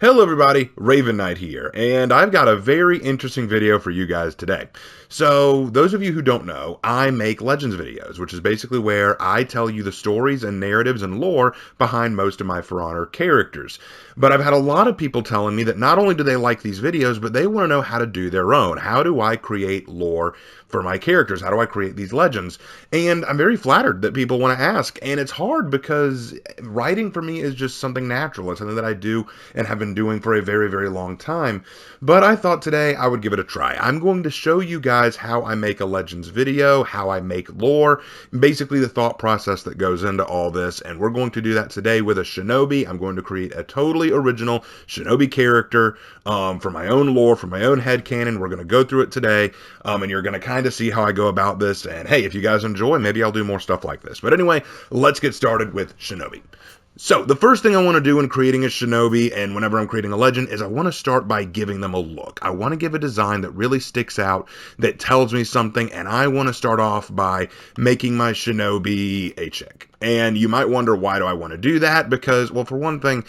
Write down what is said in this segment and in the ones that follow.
Hello everybody, Raven Knight here, and I've got a very interesting video for you guys today. So, those of you who don't know, I make Legends videos, which is basically where I tell you the stories and narratives and lore behind most of my For Honor characters. But I've had a lot of people telling me that not only do they like these videos, but they want to know how to do their own. How do I create lore for my characters? How do I create these legends? And I'm very flattered that people want to ask, and it's hard because writing for me is just something natural. It's something that I do and have been doing for a very, very long time. But I thought today I would give it a try. I'm going to show you guys how I make a Legends video, how I make lore, basically the thought process that goes into all this, and we're going to do that today with a Shinobi. I'm going to create a totally original Shinobi character for my own lore, for my own headcanon. We're going to go through it today, and you're going to kind of see how I go about this, and hey, if you guys enjoy, maybe I'll do more stuff like this. But anyway, let's get started with Shinobi. So, the first thing I want to do in creating a Shinobi, and whenever I'm creating a legend, is I want to start by giving them a look. I want to give a design that really sticks out, that tells me something, and I want to start off by making my Shinobi a chick. And you might wonder, why do I want to do that? Because, well, for one thing,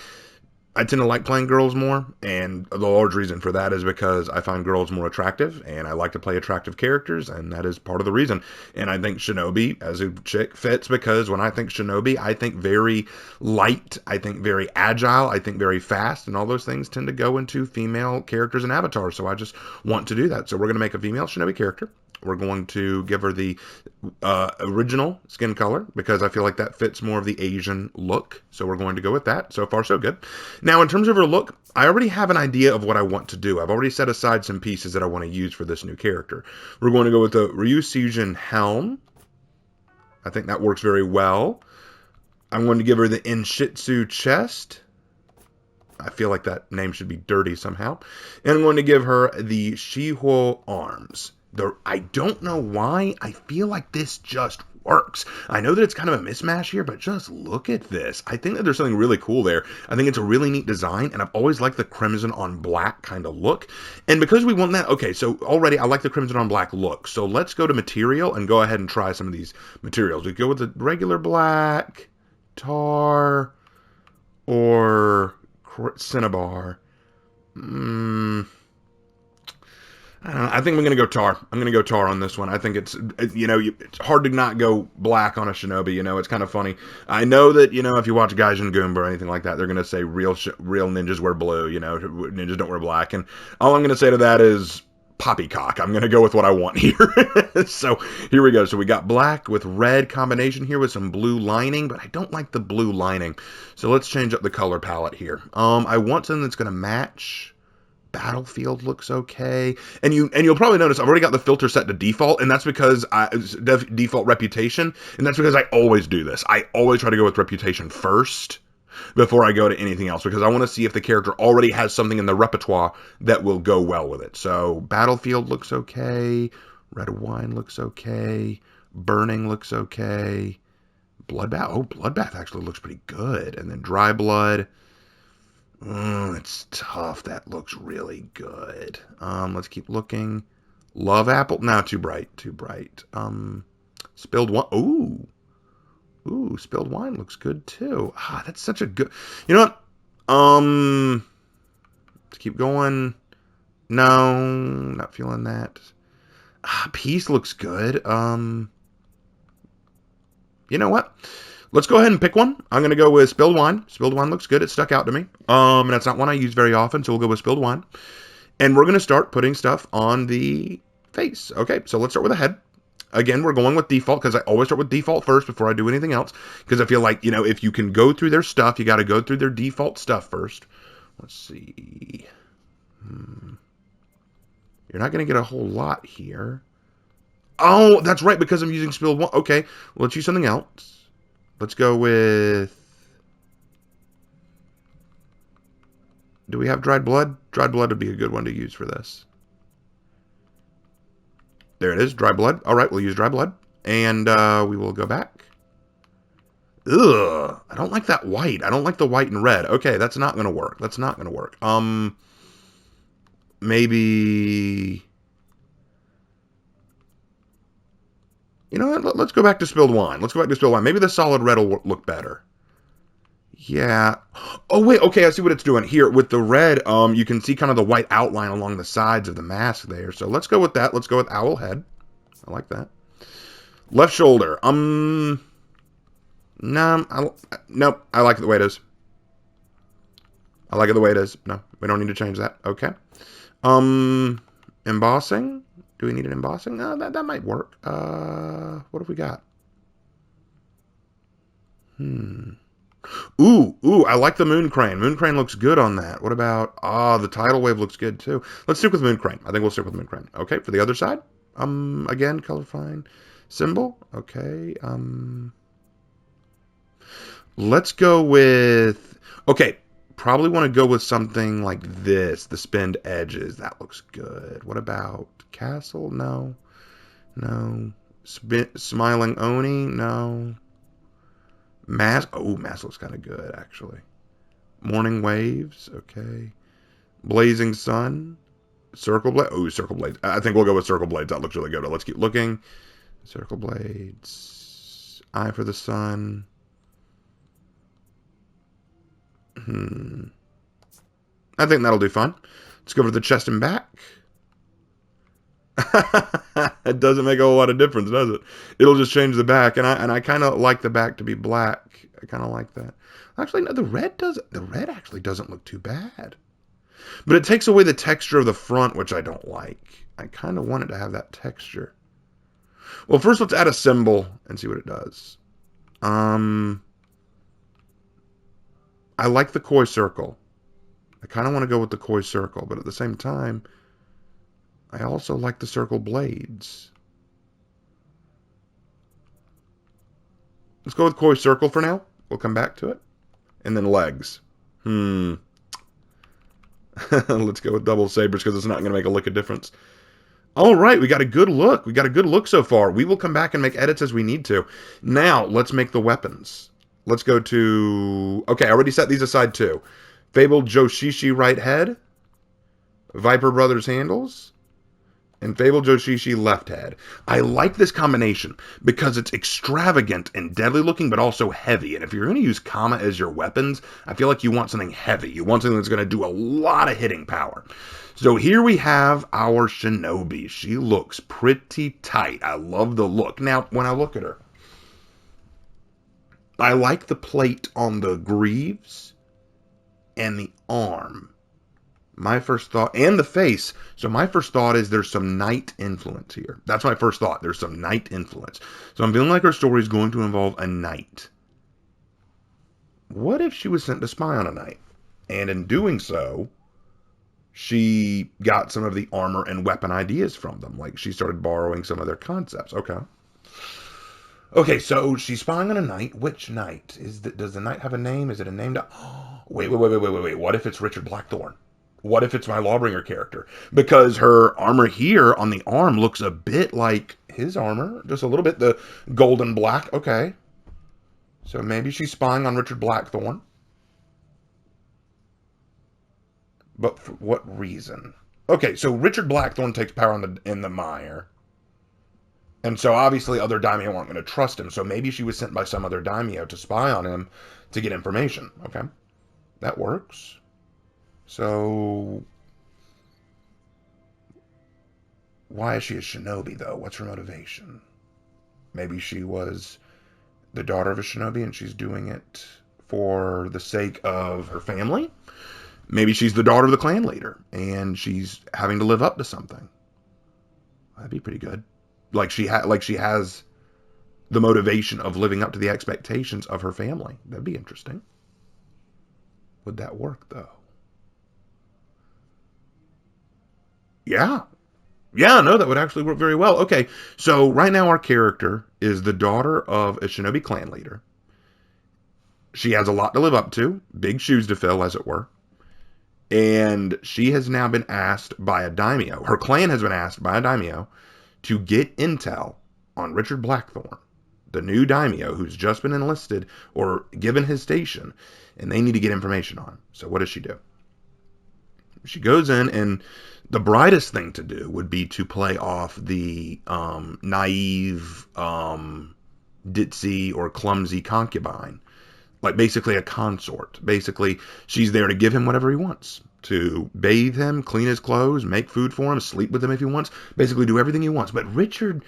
I tend to like playing girls more, and the large reason for that is because I find girls more attractive, and I like to play attractive characters, and that is part of the reason. And I think Shinobi as a chick fits because when I think Shinobi, I think very light, I think very agile, I think very fast, and all those things tend to go into female characters and avatars, so I just want to do that. So we're going to make a female Shinobi character. We're going to give her the original skin color because I feel like that fits more of the Asian look. So we're going to go with that. So far, so good. Now, in terms of her look, I already have an idea of what I want to do. I've already set aside some pieces that I want to use for this new character. We're going to go with the Ryuseijin helm. I think that works very well. I'm going to give her the Inshitsu chest. I feel like that name should be dirty somehow. And I'm going to give her the Shiho arms. I don't know why, I feel like this just works. I know that it's kind of a mismatch here, but just look at this. I think that there's something really cool there. I think it's a really neat design, and I've always liked the crimson on black kind of look. And because we want that, okay, so already I like the crimson on black look. So let's go to material and go ahead and try some of these materials. We go with the regular black, tar, or cinnabar. I think I'm going to go tar. I'm going to go tar on this one. I think it's hard to not go black on a Shinobi. It's kind of funny. I know that, if you watch Gaijin Goomba or anything like that, they're going to say real ninjas wear blue, ninjas don't wear black. And all I'm going to say to that is poppycock. I'm going to go with what I want here. So here we go. So we got black with red combination here with some blue lining, but I don't like the blue lining. So let's change up the color palette here. I want something that's going to match. Battlefield looks okay, and you'll probably notice I've already got the filter set to default, and that's because default reputation, and that's because I always do this. I always try to go with reputation first before I go to anything else, because I want to see if the character already has something in the repertoire that will go well with it. So Battlefield looks okay, Red Wine looks okay, Burning looks okay, Bloodbath actually looks pretty good, and then Dry Blood. It's tough. That looks really good. Let's keep looking. Love Apple. No, too bright. Too bright. Spilled Wine. Ooh, Spilled Wine looks good too. That's such a good. You know what? Let's keep going. No, not feeling that. Peace looks good. You know what? Let's go ahead and pick one. I'm going to go with Spilled Wine. Spilled Wine looks good. It stuck out to me. And that's not one I use very often, so we'll go with Spilled Wine. And we're going to start putting stuff on the face. Okay, so let's start with the head. Again, we're going with default because I always start with default first before I do anything else. Because I feel like, if you can go through their stuff, you got to go through their default stuff first. Let's see. You're not going to get a whole lot here. Oh, that's right, because I'm using Spilled Wine. Okay, well, let's use something else. Let's go with... Do we have Dried Blood? Dried Blood would be a good one to use for this. There it is, Dry Blood. All right, we'll use Dry Blood. And we will go back. Ugh, I don't like that white. I don't like the white and red. Okay, that's not going to work. That's not going to work. Maybe... You know what? Let's go back to Spilled Wine. Let's go back to Spilled Wine. Maybe the solid red will look better. Yeah. Oh, wait. Okay, I see what it's doing. Here, with the red, you can see kind of the white outline along the sides of the mask there. So let's go with that. Let's go with owl head. I like that. Left shoulder. No, nope. I like it the way it is. I like it the way it is. No, we don't need to change that. Okay. Embossing. Do we need an embossing? No, that might work. What have we got? Ooh, I like the moon crane. Moon crane looks good on that. What about, the tidal wave looks good too. Let's stick with moon crane. I think we'll stick with moon crane. Okay, for the other side. Again, color fine. Symbol. Okay, let's go with, okay, probably want to go with something like this. The spinned edges. That looks good. What about castle? No. No. Smiling Oni? No. Mask. Oh, mask looks kind of good, actually. Morning waves. Okay. Blazing sun. Circle blade. Oh, circle blades. I think we'll go with circle blades. That looks really good. Let's keep looking. Circle blades. Eye for the sun. I think that'll do fine. Let's go over to the chest and back. It doesn't make a whole lot of difference, does it? It'll just change the back, and I kind of like the back to be black. I kind of like that. Actually, no, the red actually doesn't look too bad. But it takes away the texture of the front, which I don't like. I kind of want it to have that texture. Well, first let's add a symbol and see what it does. I like the koi circle. I kind of want to go with the koi circle, but at the same time, I also like the circle blades. Let's go with koi circle for now. We'll come back to it. And then legs. Let's go with double sabers because it's not going to make a lick of difference. All right, we got a good look. We got a good look so far. We will come back and make edits as we need to. Now, let's make the weapons. Let's go to... Okay, I already set these aside too. Fabled Joshishi right head. Viper Brothers handles. And Fabled Joshishi left head. I like this combination because it's extravagant and deadly looking, but also heavy. And if you're going to use Kama as your weapons, I feel like you want something heavy. You want something that's going to do a lot of hitting power. So here we have our Shinobi. She looks pretty tight. I love the look. Now, when I look at her, I like the plate on the greaves and the arm. My first thought, and the face. So my first thought is there's some night influence here. That's my first thought. There's some night influence. So I'm feeling like her story is going to involve a knight. What if she was sent to spy on a knight? And in doing so, she got some of the armor and weapon ideas from them. Like she started borrowing some of their concepts. Okay. Okay, so she's spying on a knight. Which knight? Does the knight have a name? Is it a name? Wait. What if it's Richard Blackthorne? What if it's my Lawbringer character? Because her armor here on the arm looks a bit like his armor. Just a little bit, the golden black. Okay. So maybe she's spying on Richard Blackthorne. But for what reason? Okay, so Richard Blackthorne takes power in the mire. And so obviously other daimyo aren't going to trust him. So maybe she was sent by some other daimyo to spy on him to get information. Okay. That works. So, why is she a shinobi, though? What's her motivation? Maybe she was the daughter of a shinobi and she's doing it for the sake of her family. Maybe she's the daughter of the clan leader and she's having to live up to something. That'd be pretty good. Like she has the motivation of living up to the expectations of her family. That'd be interesting. Would that work, though? Yeah. Yeah, no, that would actually work very well. Okay, so right now our character is the daughter of a shinobi clan leader. She has a lot to live up to, big shoes to fill, as it were. And she has now been asked by a daimyo. Her clan has been asked by a daimyo to get intel on Richard Blackthorne, the new daimyo who's just been enlisted or given his station, and they need to get information on him. So what does she do? She goes in, and the brightest thing to do would be to play off the naive, ditzy, or clumsy concubine. like basically a consort. Basically, she's there to give him whatever he wants. To bathe him, clean his clothes, make food for him, sleep with him if he wants. Basically do everything he wants. But Richard,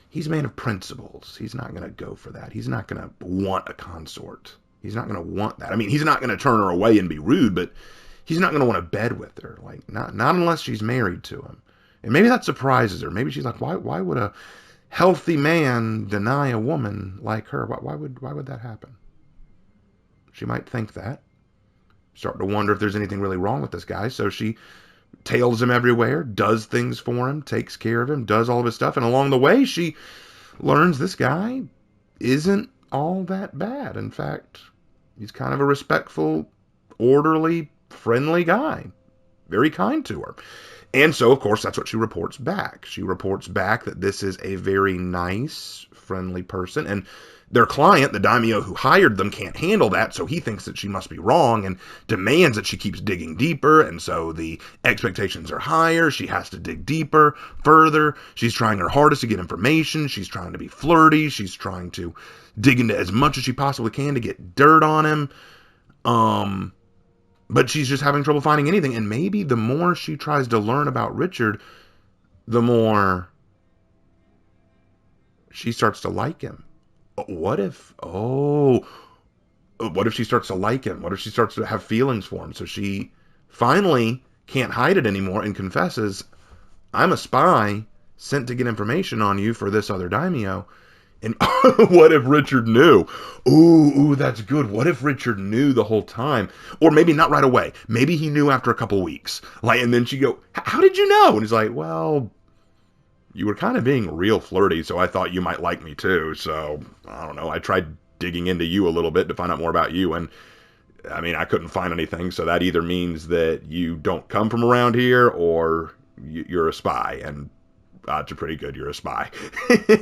he's a man of principles. He's not going to go for that. He's not going to want a consort. He's not going to want that. I mean, he's not going to turn her away and be rude, but he's not going to want to bed with her. Like, not unless she's married to him. And maybe that surprises her. Maybe she's like, why would a healthy man deny a woman like her? Why would that happen? She might think that. Start to wonder if there's anything really wrong with this guy. So she tails him everywhere, does things for him, takes care of him, does all of his stuff. And along the way, she learns this guy isn't all that bad. In fact, he's kind of a respectful, orderly, friendly guy. Very kind to her. And so, of course, that's what she reports back. She reports back that this is a very nice, friendly person. And their client, the daimyo who hired them, can't handle that, so he thinks that she must be wrong and demands that she keeps digging deeper, and so the expectations are higher. She has to dig deeper, further. She's trying her hardest to get information. She's trying to be flirty. She's trying to dig into as much as she possibly can to get dirt on him. But she's just having trouble finding anything, and maybe the more she tries to learn about Richard, the more she starts to like him. What if she starts to like him? What if she starts to have feelings for him? So she finally can't hide it anymore and confesses, I'm a spy sent to get information on you for this other daimyo. And what if Richard knew? Ooh, that's good. What if Richard knew the whole time? Or maybe not right away. Maybe he knew after a couple weeks. Like, and then she go, how did you know? And he's like, well, you were kind of being real flirty, so I thought you might like me too. So, I don't know. I tried digging into you a little bit to find out more about you. And, I mean, I couldn't find anything. So that either means that you don't come from around here or you're a spy. And odds are pretty good you're a spy.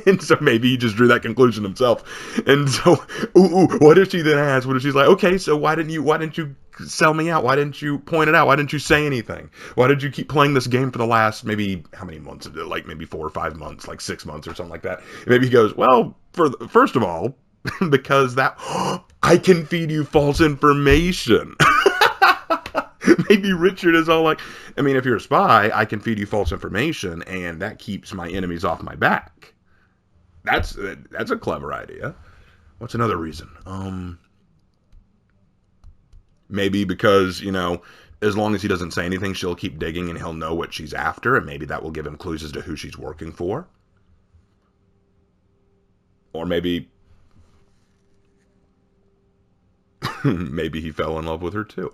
And so maybe he just drew that conclusion himself. And so, what if she then asks, what if she's like, okay, so why didn't you sell me out? Why didn't you point it out? Why didn't you say anything? Why did you keep playing this game for the last, maybe, how many months? Like maybe 4 or 5 months, like 6 months or something like that. And maybe he goes, well, first of all, because that, I can feed you false information. Maybe Richard is all like, I mean, if you're a spy, I can feed you false information, and that keeps my enemies off my back. That's a clever idea. What's another reason? Maybe because, as long as he doesn't say anything, she'll keep digging and he'll know what she's after, and maybe that will give him clues as to who she's working for. Or maybe maybe he fell in love with her too.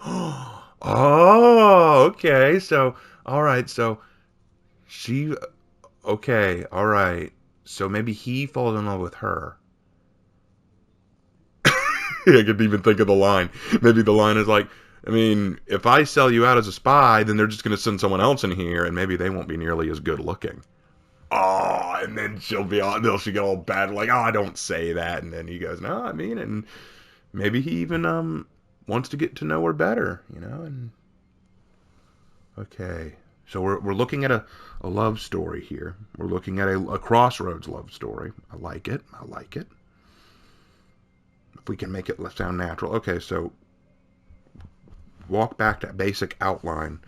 Oh, okay. So, all right. So, okay. All right. So maybe he falls in love with her. I could even think of the line. Maybe the line is like, I mean, if I sell you out as a spy, then they're just going to send someone else in here, and maybe they won't be nearly as good looking. Oh, and then she'll get all bad, like, oh, I don't say that. And then he goes, no, I mean, and maybe he even, wants to get to know her better, and okay. So we're looking at a love story here. We're looking at a crossroads love story. I like it. If we can make it sound natural. Okay, so walk back to basic outline.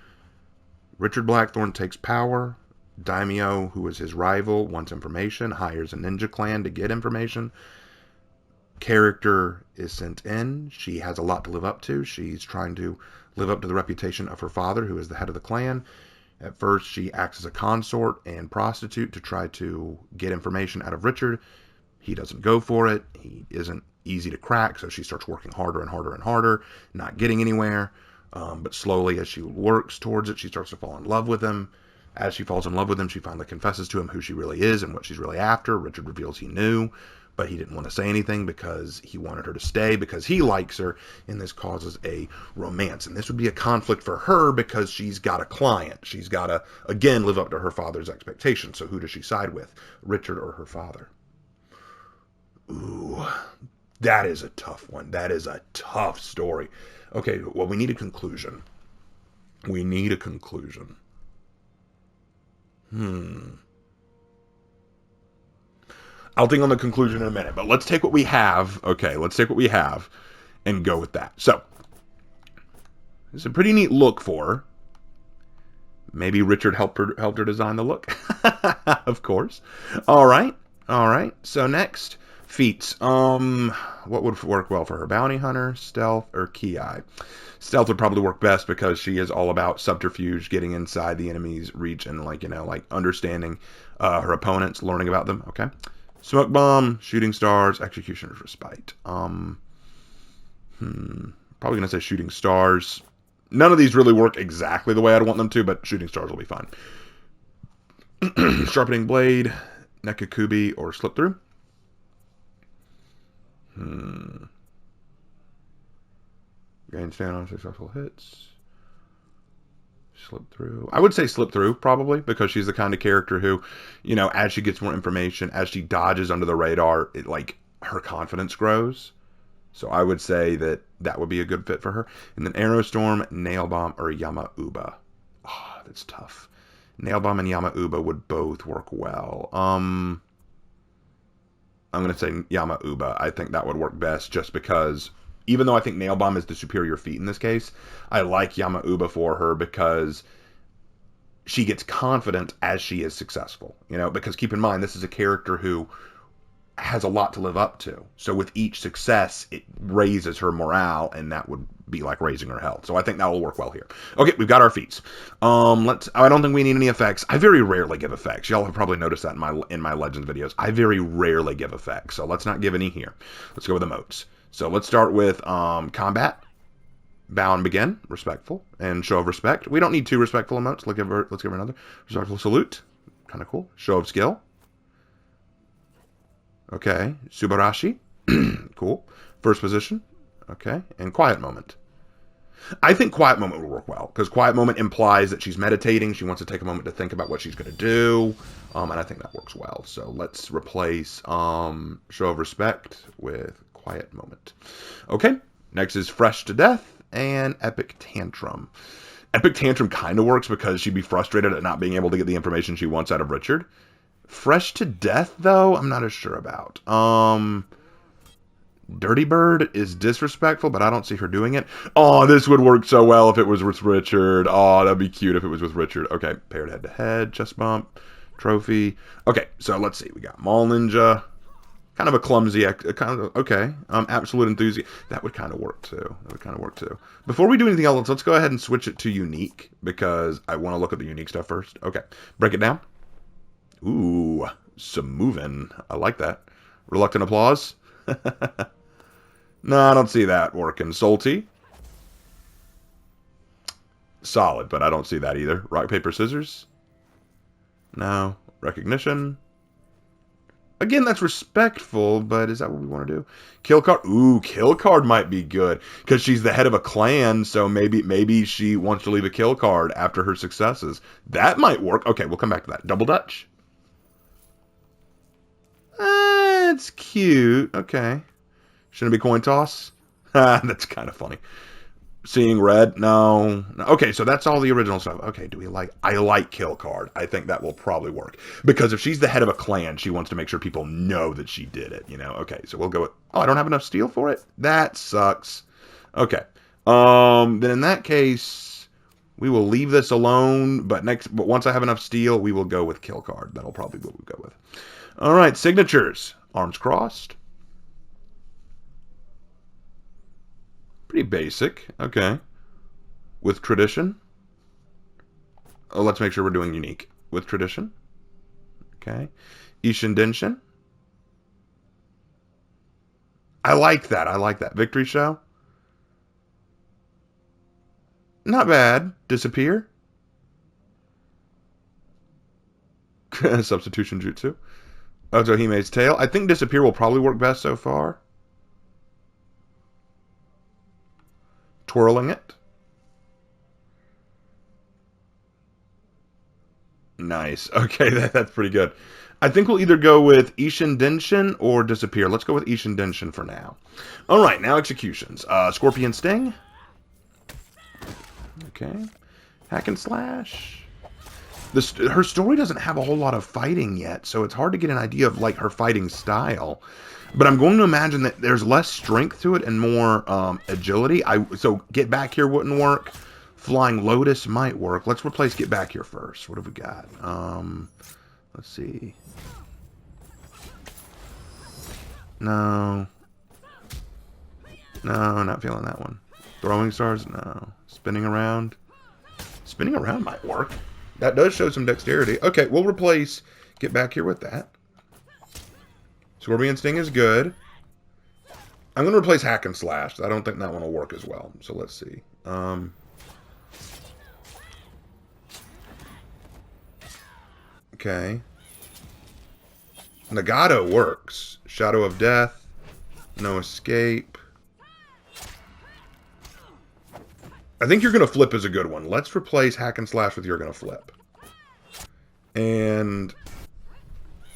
Richard Blackthorne takes power. Daimyo, who is his rival, wants information, hires a ninja clan to get information. Character is sent in. She has a lot to live up to. She's trying to live up to the reputation of her father, who is the head of the clan. At first, she acts as a consort and prostitute to try to get information out of Richard. He doesn't go for it. He isn't easy to crack, so she starts working harder and harder and harder, not getting anywhere. But slowly, as she works towards it, she starts to fall in love with him. As she falls in love with him, she finally confesses to him who she really is and what she's really after. Richard reveals he knew, but he didn't want to say anything because he wanted her to stay, because he likes her, and this causes a romance. And this would be a conflict for her because she's got a client. She's got to, again, live up to her father's expectations. So who does she side with, Richard or her father? Ooh, that is a tough one. That is a tough story. Okay, well, we need a conclusion. I'll think on the conclusion in a minute, but let's take what we have. Okay, let's take what we have and go with that. So, it's a pretty neat look for her. Maybe Richard helped her design the look. Of course. All right. So next, feats. What would work well for her? Bounty hunter, stealth, or ki? Stealth would probably work best because she is all about subterfuge, getting inside the enemy's reach, and like understanding her opponents, learning about them. Okay. Smoke bomb, shooting stars, executioner's respite. Probably gonna say shooting stars. None of these really work exactly the way I'd want them to, but shooting stars will be fine. Sharpening blade, Nekakubi, or slip through. Gain stand on successful hits. Slip through. I would say slip through, probably, because she's the kind of character who, as she gets more information, as she dodges under the radar, her confidence grows. So I would say that would be a good fit for her. And then Arrow Storm, Nail Bomb, or Yama Uba. Oh, that's tough. Nail Bomb and Yama Uba would both work well. I'm going to say Yama Uba. I think that would work best just because, even though I think Nail Bomb is the superior feat in this case, I like Yama Uba for her because she gets confident as she is successful. Because keep in mind, this is a character who has a lot to live up to. So with each success, it raises her morale, and that would be like raising her health. So I think that will work well here. Okay, we've got our feats. I don't think we need any effects. I very rarely give effects. Y'all have probably noticed that in my Legends videos. I very rarely give effects. So let's not give any here. Let's go with emotes. So let's start with combat. Bow and begin, respectful, and show of respect. We don't need two respectful emotes. Let's give her another. Respectful salute. Kind of cool. Show of skill. Okay, Subarashi. Cool. First position. Okay, and quiet moment. I think quiet moment will work well, because quiet moment implies that she's meditating. She wants to take a moment to think about what she's going to do, and I think that works well. So let's replace show of respect with quiet moment. Okay, next is fresh to death and epic tantrum. Epic tantrum kind of works because she'd be frustrated at not being able to get the information she wants out of Richard. Fresh to death, though, I'm not as sure about. Dirty Bird is disrespectful, but I don't see her doing it. Oh, this would work so well if it was with Richard. Oh, that'd be cute if it was with Richard. Okay, paired head-to-head, chest bump, trophy. Okay, so let's see. We got Mall Ninja. Kind of a clumsy, okay. Absolute enthusiast. That would kind of work, too. Before we do anything else, let's go ahead and switch it to unique, because I want to look at the unique stuff first. Okay, break it down. Ooh, some moving. I like that. Reluctant applause. No, I don't see that working. Salty. Solid, but I don't see that either. Rock, paper, scissors. No. Recognition. Again, that's respectful, but is that what we want to do? Kill card. Ooh, kill card might be good, because she's the head of a clan, so maybe she wants to leave a kill card after her successes. That might work. Okay, we'll come back to that. Double Dutch. It's cute. Okay. Shouldn't it be coin toss? That's kind of funny. Seeing red? No. Okay, so that's all the original stuff. Okay, I like kill card. I think that will probably work. Because if she's the head of a clan, she wants to make sure people know that she did it, Okay, so we'll go with... Oh, I don't have enough steel for it? That sucks. Okay. Then in that case, we will leave this alone, but once I have enough steel, we will go with kill card. That'll probably be what we'll go with. All right, signatures. Arms crossed. Pretty basic. Okay. With tradition. Oh, let's make sure we're doing unique. With tradition. Okay. Ishin Denshin. I like that. Victory show. Not bad. Disappear. Substitution jutsu. Otohime's tail. I think disappear will probably work best so far. Twirling it. Nice. Okay, that's pretty good. I think we'll either go with Ishin Denshin or disappear. Let's go with Ishin Denshin for now. All right, now executions. Scorpion Sting. Okay. Hack and slash. Her story doesn't have a whole lot of fighting yet, so it's hard to get an idea of her fighting style. But I'm going to imagine that there's less strength to it and more agility. So get back here wouldn't work. Flying Lotus might work. Let's replace get back here first. What have we got? Let's see. No. No, not feeling that one. Throwing stars? No. Spinning around? Spinning around might work. That does show some dexterity. Okay, we'll replace get back here with that. Scorpion Sting is good. I'm going to replace Hack and Slash. I don't think that one will work as well. So let's see. Okay. Nagato works. Shadow of Death. No Escape. I think You're Gonna Flip is a good one. Let's replace Hack and Slash with You're Gonna Flip. And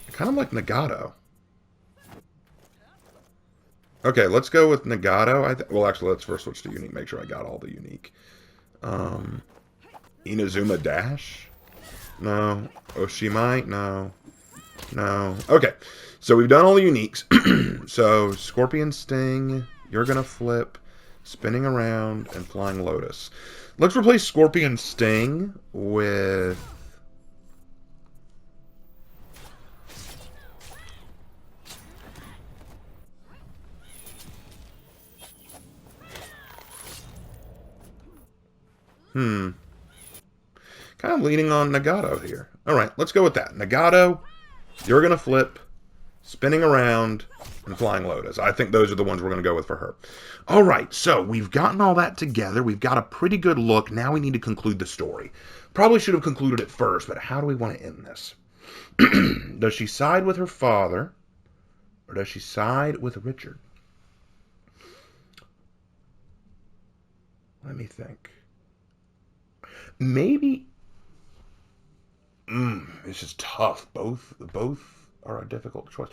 I kind of like Nagato. Okay, let's go with Nagato. Well, actually, let's first switch to unique. Make sure I got all the unique. Inazuma Dash? No. Oshimai? No. No. Okay, so we've done all the uniques. So, Scorpion Sting, You're Gonna Flip, Spinning Around, and Flying Lotus. Let's replace Scorpion Sting with... Kind of leaning on Nagato here. Alright, let's go with that. Nagato, You're Gonna Flip, Spinning Around, and Flying Lotus. I think those are the ones we're going to go with for her. Alright, so we've gotten all that together. We've got a pretty good look. Now we need to conclude the story. Probably should have concluded it first, but how do we want to end this? Does she side with her father, or does she side with Richard? Let me think. Maybe... this is tough. Both are a difficult choice.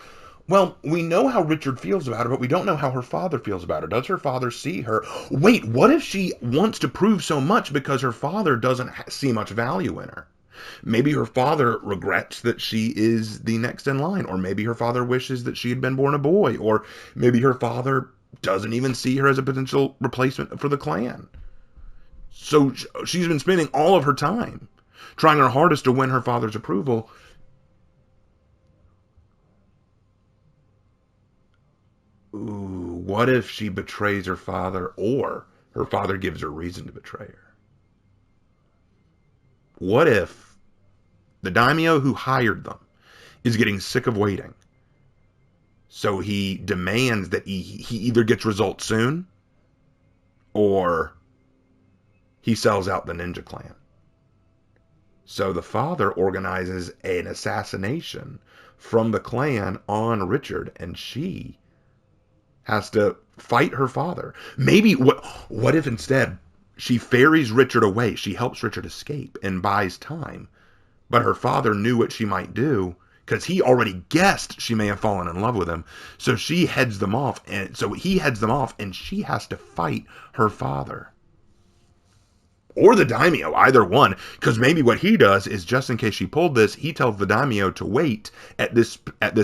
Well, we know how Richard feels about her, but we don't know how her father feels about her. Does her father see her? Wait, what if she wants to prove so much because her father doesn't see much value in her? Maybe her father regrets that she is the next in line, or maybe her father wishes that she had been born a boy, or maybe her father doesn't even see her as a potential replacement for the clan. So she's been spending all of her time trying her hardest to win her father's approval. Ooh, what if she betrays her father, or her father gives her reason to betray her? What if the daimyo who hired them is getting sick of waiting? So he demands that he either gets results soon, or he sells out the ninja clan. So the father organizes an assassination from the clan on Richard, and she has to fight her father. Maybe, what if instead she ferries Richard away? She helps Richard escape and buys time. But her father knew what she might do, because he already guessed she may have fallen in love with him. So she heads them off, and so he heads them off, and she has to fight her father. Or the daimyo, either one. Because maybe what he does is, just in case she pulled this, he tells the daimyo to wait at this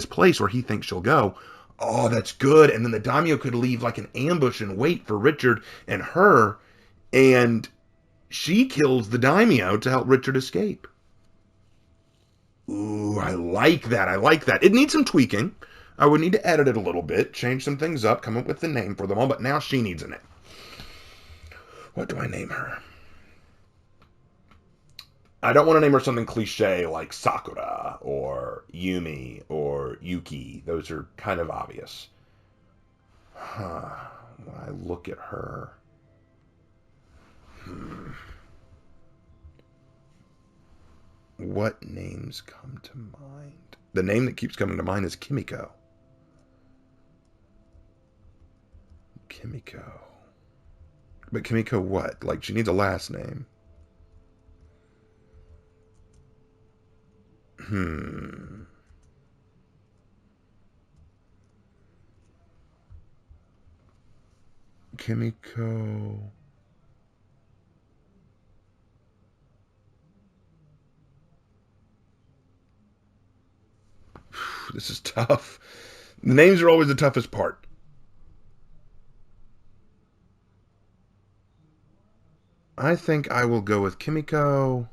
place where he thinks she'll go. Oh, that's good. And then the daimyo could leave like an ambush and wait for Richard and her, and she kills the daimyo to help Richard escape. Ooh, I like that. I like that. It needs some tweaking. I would need to edit it a little bit, change some things up, come up with the name for them all, but now she needs a name. What do I name her? I don't want to name her something cliche like Sakura or Yumi or Yuki. Those are kind of obvious. When I look at her... What names come to mind? The name that keeps coming to mind is Kimiko. Kimiko. But Kimiko what? Like, she needs a last name. Kimiko. This is tough. The names are always the toughest part. I think I will go with Kimiko.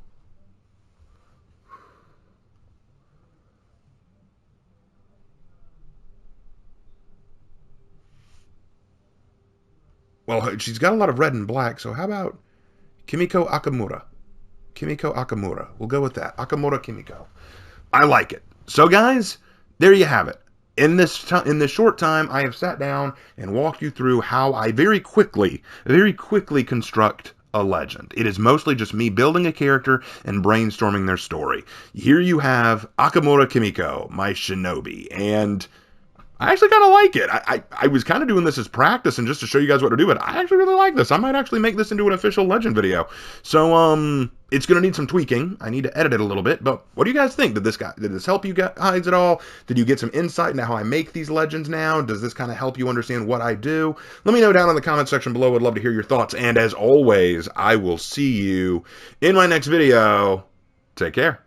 Well, she's got a lot of red and black, so how about Kimiko Akamura? Kimiko Akamura. We'll go with that. Akamura Kimiko. I like it. So, guys, there you have it. In this short time, I have sat down and walked you through how I very quickly construct a legend. It is mostly just me building a character and brainstorming their story. Here you have Akamura Kimiko, my Shinobi, and I actually kind of like it. I was kind of doing this as practice and just to show you guys what to do, but I actually really like this. I might actually make this into an official legend video. So, it's going to need some tweaking. I need to edit it a little bit, but what do you guys think? Did this help you guys at all? Did you get some insight into how I make these legends now? Does this kind of help you understand what I do? Let me know down in the comment section below. I'd love to hear your thoughts. And as always, I will see you in my next video. Take care.